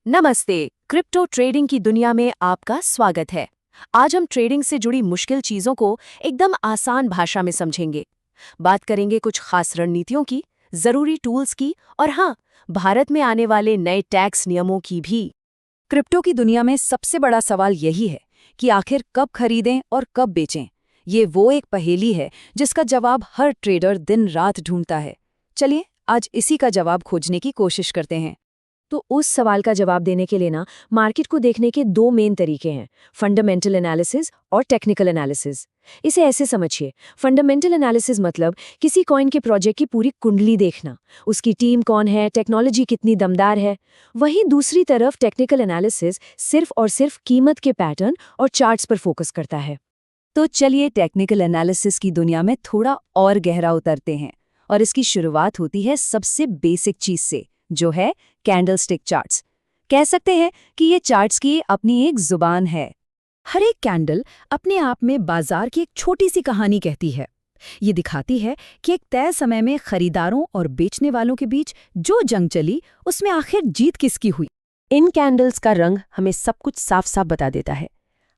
नमस्ते। Crypto trading की दुनिया में आपका स्वागत है। आज हम ट्रेडिंग से जुड़ी मुश्किल चीजों को एकदम आसान भाषा में समझेंगे। बात करेंगे कुछ खास रणनीतियों की, जरूरी टूल्स की और हाँ, भारत में आने वाले नए टैक्स नियमों की भी। क्रिप्टो की दुनिया में सबसे बड़ा सवाल यही है कि आखिर कब खरीदें और कब बेचें। ये वो एक पहेली है जिसका जवाब हर ट्रेडर दिन रात ढूंढता है। चलिए आज इसी का जवाब खोजने की कोशिश करते हैं। तो उस सवाल का जवाब देने के लिए ना मार्केट को देखने के दो मेन तरीके हैं, फंडामेंटल एनालिसिस और टेक्निकल एनालिसिस। इसे ऐसे समझिए, फंडामेंटल एनालिसिस मतलब किसी कॉइन के प्रोजेक्ट की पूरी कुंडली देखना, उसकी टीम कौन है, टेक्नोलॉजी कितनी दमदार है। वहीं दूसरी तरफ टेक्निकल एनालिसिस सिर्फ और सिर्फ कीमत के पैटर्न और चार्ट्स पर फोकस करता है। तो चलिए टेक्निकल एनालिसिस की दुनिया में थोड़ा और गहरा उतरते हैं और इसकी शुरुआत होती है सबसे बेसिक चीज से, जो है कैंडलस्टिक चार्ट्स। कह सकते हैं कि ये चार्ट्स की अपनी एक जुबान है। हर एक कैंडल अपने आप में बाजार की एक छोटी सी कहानी कहती है। ये दिखाती है कि एक तय समय में खरीदारों और बेचने वालों के बीच जो जंग चली, उसमें आखिर जीत किसकी हुई। इन कैंडल्स का रंग हमें सब कुछ साफ साफ बता देता है।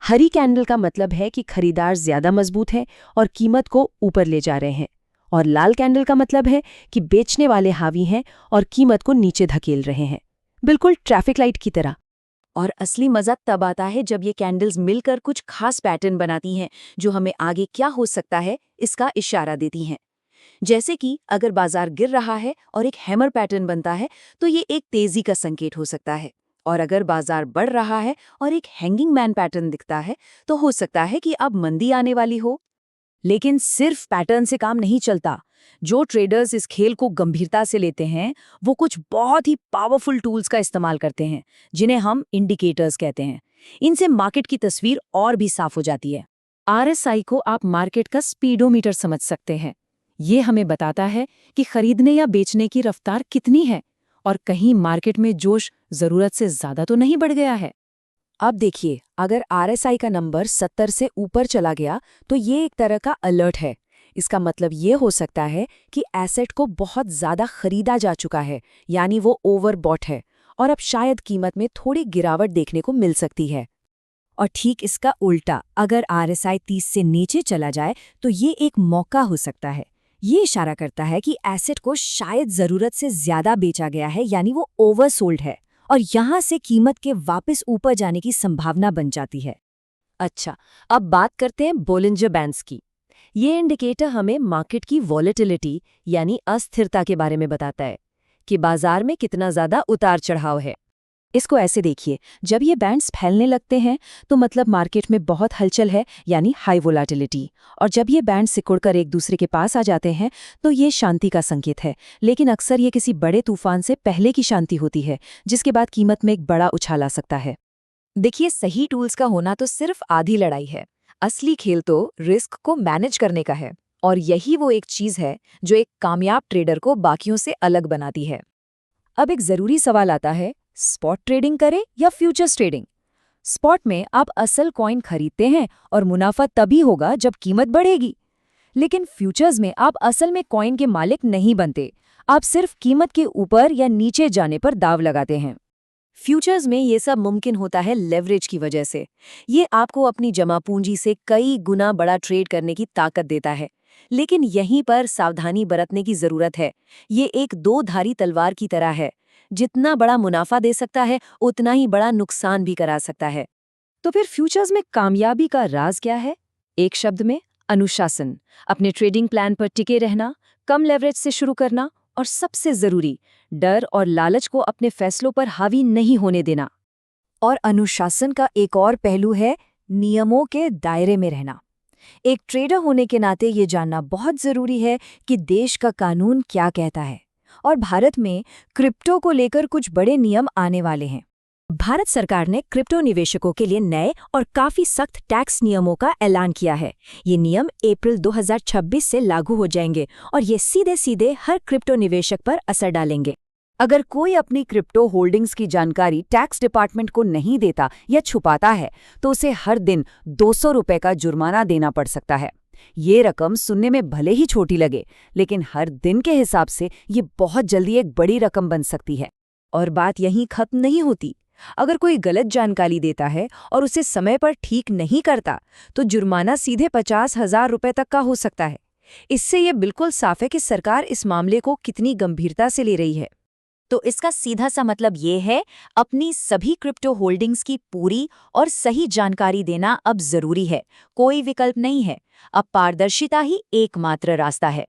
हरी कैंडल का मतलब है कि खरीदार ज्यादा मजबूत है और कीमत को ऊपर ले जा रहे हैं, और लाल कैंडल का मतलब है कि बेचने वाले हावी हैं और कीमत को नीचे धकेल रहे हैं, बिल्कुल ट्रैफिक लाइट की तरह। और असली मजा तब आता है जब ये कैंडल्स मिलकर कुछ खास पैटर्न बनाती हैं जो हमें आगे क्या हो सकता है इसका इशारा देती हैं। जैसे कि अगर बाजार गिर रहा है और एक हैमर पैटर्न बनता है तो ये एक तेजी का संकेत हो सकता है, और अगर बाजार बढ़ रहा है और एक हैंगिंग मैन पैटर्न दिखता है तो हो सकता है कि अब मंदी आने वाली हो। लेकिन सिर्फ पैटर्न से काम नहीं चलता। जो ट्रेडर्स इस खेल को गंभीरता से लेते हैं वो कुछ बहुत ही पावरफुल टूल्स का इस्तेमाल करते हैं, जिन्हें हम इंडिकेटर्स कहते हैं। इनसे मार्केट की तस्वीर और भी साफ हो जाती है। RSI को आप मार्केट का स्पीडोमीटर समझ सकते हैं। ये हमें बताता है कि खरीदने या बेचने की रफ्तार कितनी है और कहीं मार्केट में जोश जरूरत से ज्यादा तो नहीं बढ़ गया है। अब देखिए, अगर RSI का नंबर 70 से ऊपर चला गया तो ये एक तरह का अलर्ट है। इसका मतलब ये हो सकता है कि एसेट को बहुत ज़्यादा खरीदा जा चुका है, यानी वो ओवरबॉट है और अब शायद कीमत में थोड़ी गिरावट देखने को मिल सकती है। और ठीक इसका उल्टा, अगर RSI 30 से नीचे चला जाए तो ये एक मौका हो सकता है। ये इशारा करता है कि एसेट को शायद ज़रूरत से ज़्यादा बेचा गया है, यानी वो ओवरसोल्ड है, और यहाँ से कीमत के वापस ऊपर जाने की संभावना बन जाती है। अच्छा, अब बात करते हैं बोलिंजर बैंड्स की। ये इंडिकेटर हमें मार्केट की वॉलेटिलिटी यानी अस्थिरता के बारे में बताता है कि बाजार में कितना ज्यादा उतार चढ़ाव है। इसको ऐसे देखिए, जब ये बैंड्स फैलने लगते हैं तो मतलब मार्केट में बहुत हलचल है, यानी हाई वोलाटिलिटी। और जब ये बैंड सिकुड़कर एक दूसरे के पास आ जाते हैं तो ये शांति का संकेत है। लेकिन अक्सर ये किसी बड़े तूफान से पहले की शांति होती है, जिसके बाद कीमत में एक बड़ा उछाल आ सकता है। देखिए, सही टूल्स का होना तो सिर्फ आधी लड़ाई है। असली खेल तो रिस्क को मैनेज करने का है, और यही वो एक चीज है जो एक कामयाब ट्रेडर को बाकियों से अलग बनाती है। अब एक जरूरी सवाल आता है, स्पॉट ट्रेडिंग करें या फ्यूचर्स ट्रेडिंग। स्पॉट में आप असल कॉइन खरीदते हैं और मुनाफा तभी होगा जब कीमत बढ़ेगी। लेकिन फ्यूचर्स में आप असल में कॉइन के मालिक नहीं बनते, आप सिर्फ कीमत के ऊपर या नीचे जाने पर दाव लगाते हैं। फ्यूचर्स में ये सब मुमकिन होता है लेवरेज की वजह से। ये आपको अपनी जमा पूंजी से कई गुना बड़ा ट्रेड करने की ताकत देता है। लेकिन यहीं पर सावधानी बरतने की जरूरत है। ये एक दो धारी तलवार की तरह है, जितना बड़ा मुनाफा दे सकता है उतना ही बड़ा नुकसान भी करा सकता है। तो फिर फ्यूचर्स में कामयाबी का राज क्या है? एक शब्द में, अनुशासन। अपने ट्रेडिंग प्लान पर टिके रहना, कम लेवरेज से शुरू करना, और सबसे जरूरी, डर और लालच को अपने फैसलों पर हावी नहीं होने देना। और अनुशासन का एक और पहलू है नियमों के दायरे में रहना। एक ट्रेडर होने के नाते ये जानना बहुत जरूरी है कि देश का कानून क्या कहता है, और भारत में क्रिप्टो को लेकर कुछ बड़े नियम आने वाले हैं। भारत सरकार ने क्रिप्टो निवेशकों के लिए नए और काफी सख्त टैक्स नियमों का ऐलान किया है। ये नियम अप्रैल 2026 से लागू हो जाएंगे और ये सीधे सीधे हर क्रिप्टो निवेशक पर असर डालेंगे। अगर कोई अपनी क्रिप्टो होल्डिंग्स की जानकारी टैक्स डिपार्टमेंट को नहीं देता या छुपाता है तो उसे हर दिन 200 रुपए का जुर्माना देना पड़ सकता है। ये रकम सुनने में भले ही छोटी लगे, लेकिन हर दिन के हिसाब से ये बहुत जल्दी एक बड़ी रकम बन सकती है। और बात यहीं खत्म नहीं होती। अगर कोई गलत जानकारी देता है और उसे समय पर ठीक नहीं करता, तो जुर्माना सीधे 50,000 रुपए तक का हो सकता है। इससे ये बिल्कुल साफ है कि सरकार इस मामले को कितनी गंभीरता से ले रही है। तो इसका सीधा सा मतलब ये है, अपनी सभी क्रिप्टो होल्डिंग्स की पूरी और सही जानकारी देना अब जरूरी है। कोई विकल्प नहीं है। अब पारदर्शिता ही एकमात्र रास्ता है।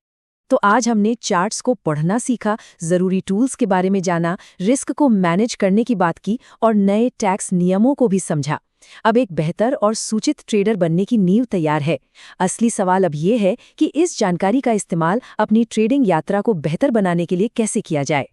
तो आज हमने चार्ट्स को पढ़ना सीखा, जरूरी टूल्स के बारे में जाना, रिस्क को मैनेज करने की बात की और नए टैक्स नियमों को भी समझा। अब एक बेहतर और सूचित ट्रेडर बनने की नींव तैयार है। असली सवाल अब ये है कि इस जानकारी का इस्तेमाल अपनी ट्रेडिंग यात्रा को बेहतर बनाने के लिए कैसे किया जाए।